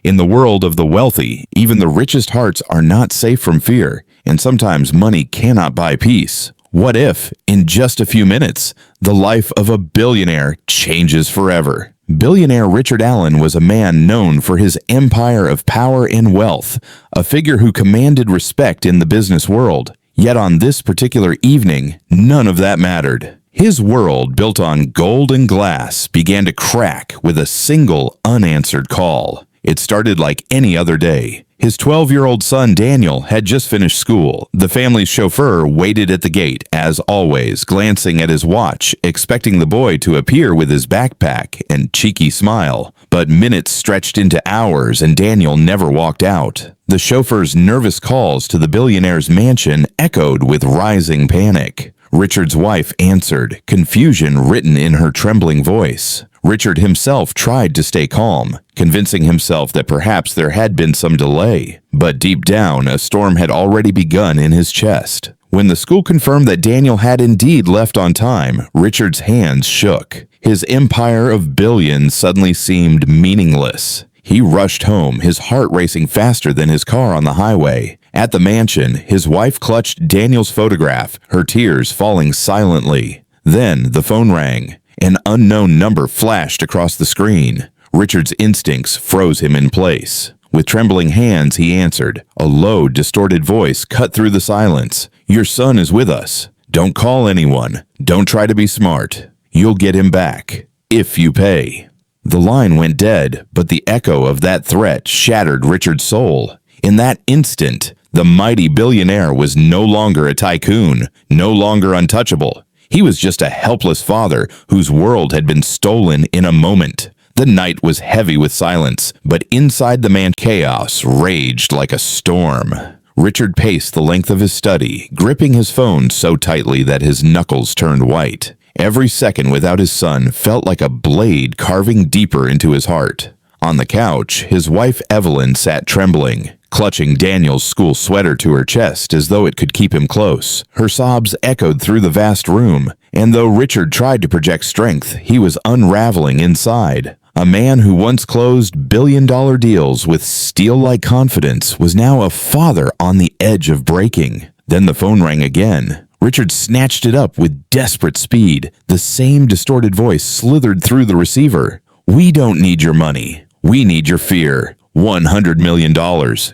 In the world of the wealthy, even the richest hearts are not safe from fear, and sometimes money cannot buy peace. What if, in just a few minutes, the life of a billionaire changes forever? Billionaire Richard Allen was a man known for his empire of power and wealth, a figure who commanded respect in the business world. Yet on this particular evening, none of that mattered. His world, built on gold and glass, began to crack with a single unanswered call. It started like any other day. His 12-year-old son Daniel had just finished school. The family's chauffeur waited at the gate, as always, glancing at his watch, expecting the boy to appear with his backpack and cheeky smile. But minutes stretched into hours and Daniel never walked out. The chauffeur's nervous calls to the billionaire's mansion echoed with rising panic. Richard's wife answered, confusion written in her trembling voice. Richard himself tried to stay calm, convincing himself that perhaps there had been some delay. But deep down, a storm had already begun in his chest. When the school confirmed that Daniel had indeed left on time, Richard's hands shook. His empire of billions suddenly seemed meaningless. He rushed home, his heart racing faster than his car on the highway. At the mansion, his wife clutched Daniel's photograph, her tears falling silently. Then the phone rang. An unknown number flashed across the screen. Richard's instincts froze him in place. With trembling hands, he answered. A low, distorted voice cut through the silence. Your son is with us. Don't call anyone. Don't try to be smart. You'll get him back, if you pay. The line went dead, but the echo of that threat shattered Richard's soul. In that instant, the mighty billionaire was no longer a tycoon, no longer untouchable. He was just a helpless father whose world had been stolen in a moment. The night was heavy with silence, but inside the man chaos raged like a storm. Richard paced the length of his study, gripping his phone so tightly that his knuckles turned white. Every second without his son felt like a blade carving deeper into his heart. On the couch, his wife Evelyn sat trembling, clutching Daniel's school sweater to her chest as though it could keep him close. Her sobs echoed through the vast room, and though Richard tried to project strength, he was unraveling inside. A man who once closed billion-dollar deals with steel-like confidence was now a father on the edge of breaking. Then the phone rang again. Richard snatched it up with desperate speed. The same distorted voice slithered through the receiver. We don't need your money. We need your fear. $100 million.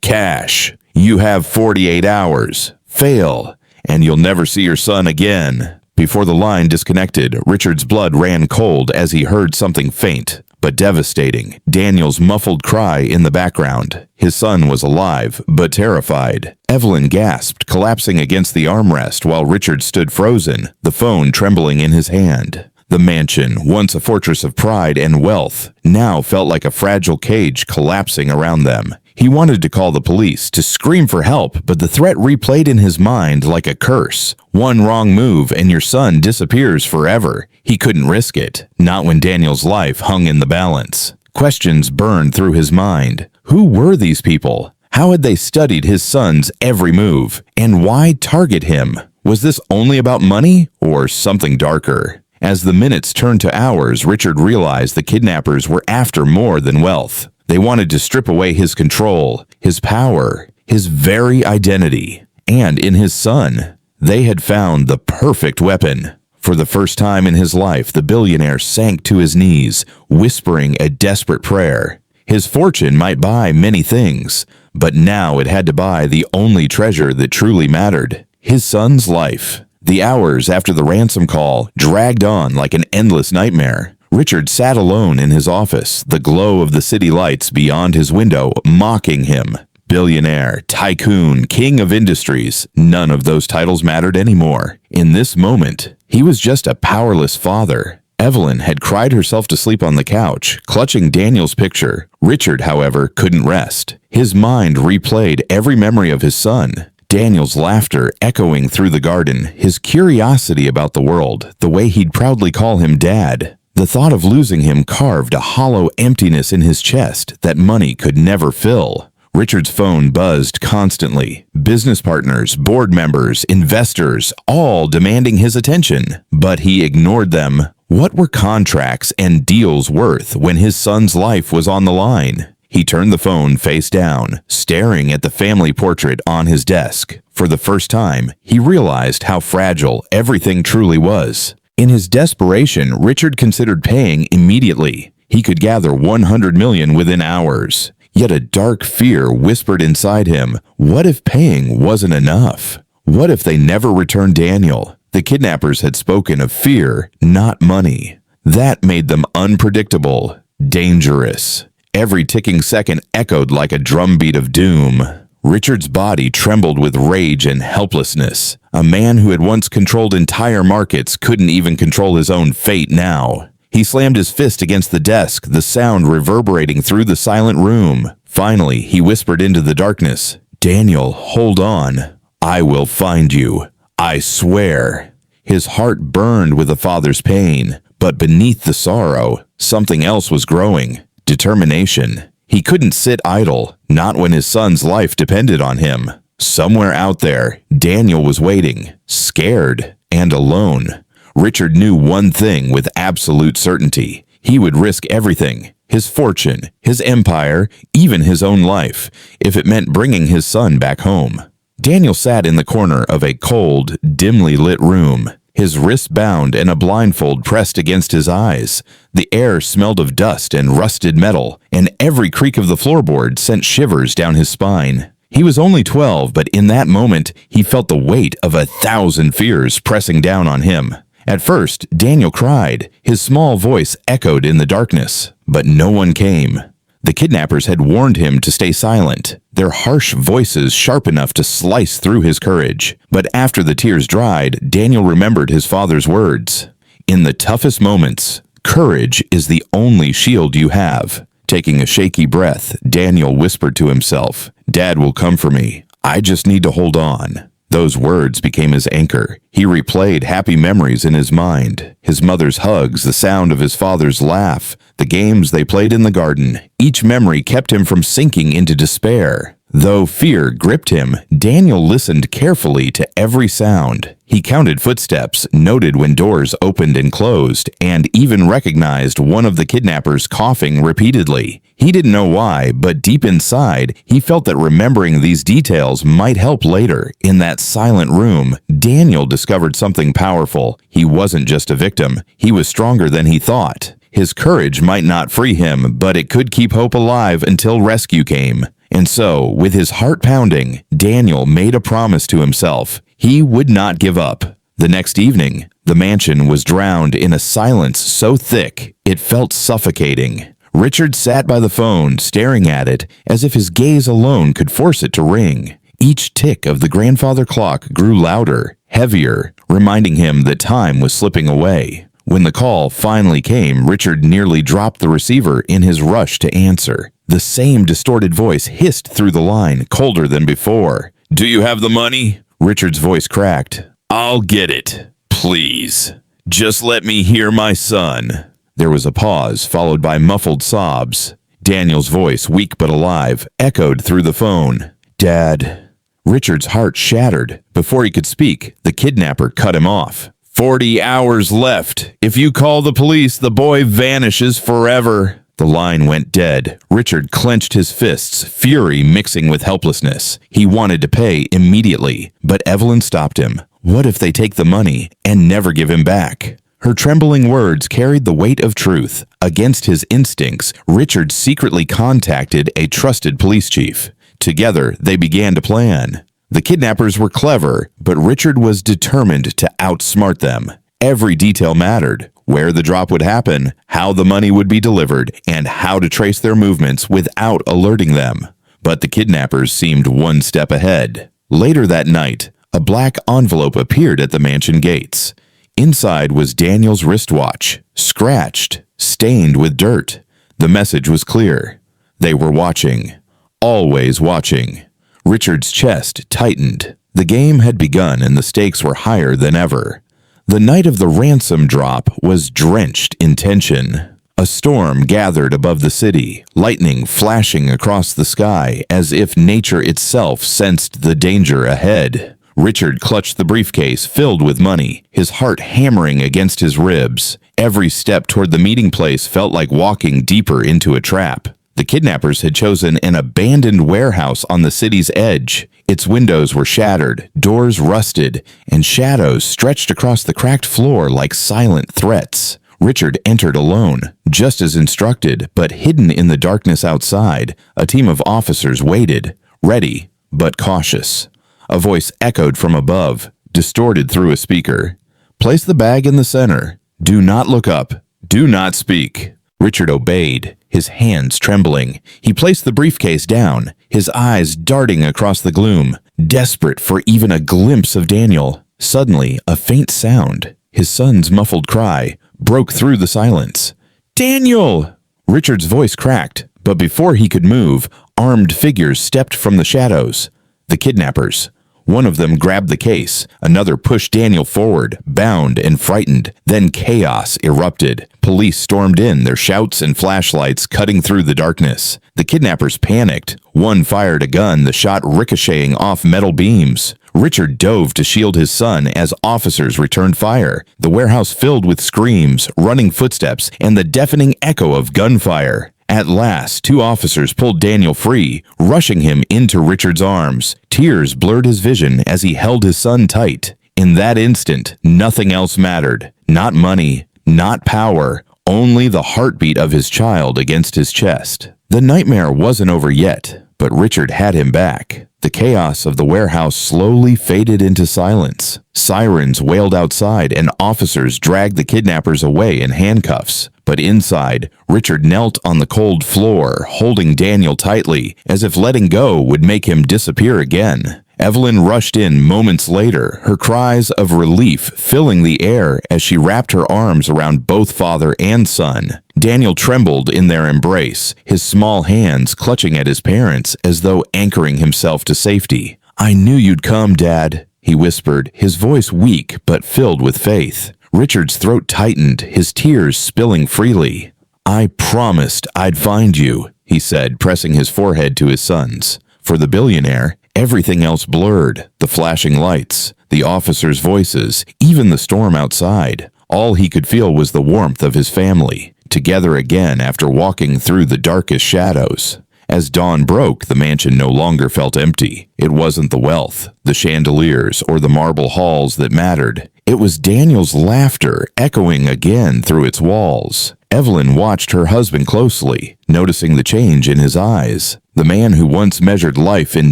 Cash. You have 48 hours. Fail, and you'll never see your son again. Before the line disconnected, Richard's blood ran cold as he heard something faint, but devastating. Daniel's muffled cry in the background. His son was alive, but terrified. Evelyn gasped, collapsing against the armrest while Richard stood frozen, the phone trembling in his hand. The mansion, once a fortress of pride and wealth, now felt like a fragile cage collapsing around them. He wanted to call the police, to scream for help, but the threat replayed in his mind like a curse. One wrong move and your son disappears forever. He couldn't risk it, not when Daniel's life hung in the balance. Questions burned through his mind. Who were these people? How had they studied his son's every move? And why target him? Was this only about money or something darker? As the minutes turned to hours, Richard realized the kidnappers were after more than wealth. They wanted to strip away his control, his power, his very identity. And in his son, they had found the perfect weapon. For the first time in his life, the billionaire sank to his knees, whispering a desperate prayer. His fortune might buy many things, but now it had to buy the only treasure that truly mattered, his son's life. The hours after the ransom call dragged on like an endless nightmare. Richard sat alone in his office, the glow of the city lights beyond his window mocking him. Billionaire, tycoon, king of industries, none of those titles mattered anymore. In this moment, he was just a powerless father. Evelyn had cried herself to sleep on the couch, clutching Daniel's picture. Richard, however, couldn't rest. His mind replayed every memory of his son. Daniel's laughter echoing through the garden, his curiosity about the world, the way he'd proudly call him Dad. The thought of losing him carved a hollow emptiness in his chest that money could never fill. Richard's phone buzzed constantly. Business partners, board members, investors, all demanding his attention. But he ignored them. What were contracts and deals worth when his son's life was on the line? He turned the phone face down, staring at the family portrait on his desk. For the first time, he realized how fragile everything truly was. In his desperation, Richard considered paying immediately. He could gather $100 million within hours. Yet a dark fear whispered inside him, what if paying wasn't enough? What if they never returned Daniel? The kidnappers had spoken of fear, not money. That made them unpredictable, dangerous. Every ticking second echoed like a drumbeat of doom. Richard's body trembled with rage and helplessness. A man who had once controlled entire markets couldn't even control his own fate now. He slammed his fist against the desk, the sound reverberating through the silent room. Finally, he whispered into the darkness, "Daniel, hold on. I will find you. I swear." His heart burned with a father's pain, but beneath the sorrow, something else was growing. Determination. He couldn't sit idle, not when his son's life depended on him. Somewhere out there, Daniel was waiting, scared and alone. Richard knew one thing with absolute certainty. He would risk everything, his fortune, his empire, even his own life, if it meant bringing his son back home. Daniel sat in the corner of a cold, dimly lit room, his wrists bound and a blindfold pressed against his eyes. The air smelled of dust and rusted metal, and every creak of the floorboard sent shivers down his spine. He was only 12, but in that moment, he felt the weight of 1,000 fears pressing down on him. At first, Daniel cried. His small voice echoed in the darkness, but no one came. The kidnappers had warned him to stay silent, their harsh voices sharp enough to slice through his courage. But after the tears dried, Daniel remembered his father's words. In the toughest moments, courage is the only shield you have. Taking a shaky breath, Daniel whispered to himself, "Dad will come for me. I just need to hold on." Those words became his anchor. He replayed happy memories in his mind. His mother's hugs, the sound of his father's laugh, the games they played in the garden. Each memory kept him from sinking into despair. Though fear gripped him, Daniel listened carefully to every sound. He counted footsteps, noted when doors opened and closed, and even recognized one of the kidnappers coughing repeatedly. He didn't know why, but deep inside, he felt that remembering these details might help later. In that silent room, Daniel discovered something powerful. He wasn't just a victim. He was stronger than he thought. His courage might not free him, but it could keep hope alive until rescue came. And so, with his heart pounding, Daniel made a promise to himself. He would not give up. The next evening, the mansion was drowned in a silence so thick, it felt suffocating. Richard sat by the phone, staring at it, as if his gaze alone could force it to ring. Each tick of the grandfather clock grew louder, heavier, reminding him that time was slipping away. When the call finally came, Richard nearly dropped the receiver in his rush to answer. The same distorted voice hissed through the line, colder than before. "Do you have the money?" Richard's voice cracked. "I'll get it. Please. Just let me hear my son." There was a pause, followed by muffled sobs. Daniel's voice, weak but alive, echoed through the phone. "Dad." Richard's heart shattered. Before he could speak, the kidnapper cut him off. 40 hours left. If you call the police, the boy vanishes forever." The line went dead. Richard clenched his fists, fury mixing with helplessness. He wanted to pay immediately, but Evelyn stopped him. What if they take the money and never give him back? Her trembling words carried the weight of truth. Against his instincts, Richard secretly contacted a trusted police chief. Together, they began to plan. The kidnappers were clever, but Richard was determined to outsmart them. Every detail mattered: where the drop would happen, how the money would be delivered, and how to trace their movements without alerting them. But the kidnappers seemed one step ahead. Later that night, a black envelope appeared at the mansion gates. Inside was Daniel's wristwatch, scratched, stained with dirt. The message was clear. They were watching. Always watching. Richard's chest tightened. The game had begun and the stakes were higher than ever. The night of the ransom drop was drenched in tension. A storm gathered above the city, lightning flashing across the sky as if nature itself sensed the danger ahead. Richard clutched the briefcase filled with money, his heart hammering against his ribs. Every step toward the meeting place felt like walking deeper into a trap. The kidnappers had chosen an abandoned warehouse on the city's edge. Its windows were shattered, doors rusted, and shadows stretched across the cracked floor like silent threats. Richard entered alone, just as instructed, but hidden in the darkness outside. A team of officers waited, ready but cautious. A voice echoed from above, distorted through a speaker. "Place the bag in the center. Do not look up. Do not speak." Richard obeyed, his hands trembling. He placed the briefcase down, his eyes darting across the gloom, desperate for even a glimpse of Daniel. Suddenly, a faint sound, his son's muffled cry, broke through the silence. "Daniel!" Richard's voice cracked, but before he could move, armed figures stepped from the shadows. The kidnappers. One of them grabbed the case. Another pushed Daniel forward, bound and frightened. Then chaos erupted. Police stormed in, their shouts and flashlights cutting through the darkness. The kidnappers panicked. One fired a gun, the shot ricocheting off metal beams. Richard dove to shield his son as officers returned fire. The warehouse filled with screams, running footsteps, and the deafening echo of gunfire. At last, two officers pulled Daniel free, rushing him into Richard's arms. Tears blurred his vision as he held his son tight. In that instant, nothing else mattered. Not money, not power, only the heartbeat of his child against his chest. The nightmare wasn't over yet, but Richard had him back. The chaos of the warehouse slowly faded into silence. Sirens wailed outside and officers dragged the kidnappers away in handcuffs. But inside, Richard knelt on the cold floor, holding Daniel tightly, as if letting go would make him disappear again. Evelyn rushed in moments later, her cries of relief filling the air as she wrapped her arms around both father and son. Daniel trembled in their embrace, his small hands clutching at his parents as though anchoring himself to safety. "I knew you'd come, Dad," he whispered, his voice weak but filled with faith. Richard's throat tightened, his tears spilling freely. "I promised I'd find you," he said, pressing his forehead to his son's. For the billionaire, everything else blurred, the flashing lights, the officers' voices, even the storm outside. All he could feel was the warmth of his family, together again after walking through the darkest shadows. As dawn broke, the mansion no longer felt empty. It wasn't the wealth, the chandeliers, or the marble halls that mattered. It was Daniel's laughter echoing again through its walls. Evelyn watched her husband closely, noticing the change in his eyes. The man who once measured life in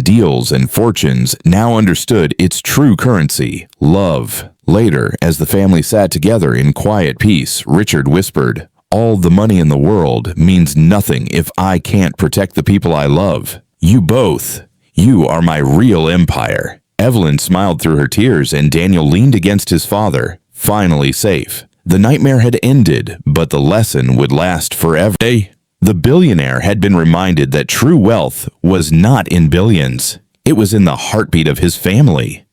deals and fortunes now understood its true currency, love. Later, as the family sat together in quiet peace, Richard whispered, "All the money in the world means nothing if I can't protect the people I love. You both. You are my real empire." Evelyn smiled through her tears and Daniel leaned against his father, finally safe. The nightmare had ended, but the lesson would last forever. The billionaire had been reminded that true wealth was not in billions. It was in the heartbeat of his family.